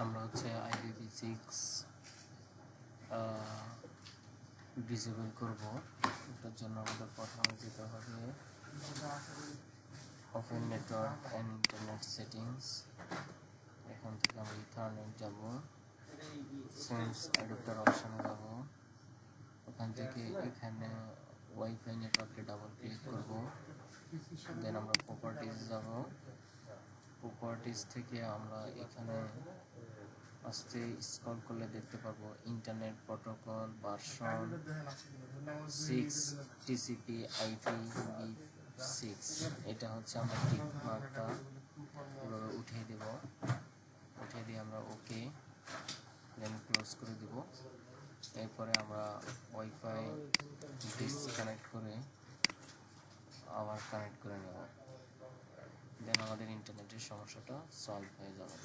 আমরা হচ্ছে IPv6 disable করব। এটার জন্য আমাদের প্রথমে যেতে হবে open network and internet settings. এখান থেকে আমরা ইথারনেট যাব, সেন্স অ্যাডাপ্টার অপশানে যাব। ওখান থেকে এখানে ওয়াইফাই নেটওয়ার্কে ডাবল ক্লিক করব। দেন আমরা প্রপার্টিজ যাব। প্রপার্টিজ থেকে আমরা এখানে আস্তে স্ক্রল করলে দেখতে পাবো ইন্টারনেট প্রোটোকল ভার্সন 6 TCP/IP/6। এটা হচ্ছে আমরা টিক মার্কটা এভাবে উঠিয়ে দেব। উঠিয়ে দিয়ে আমরা ওকে দেন ক্লোজ করে দেব। এরপরে আমরা ওয়াইফাই ডিসকানেক্ট করে আবার কানেক্ট করে নেব। দেন আমাদের ইন্টারনেটের সমস্যাটা সলভ হয়ে যাবে।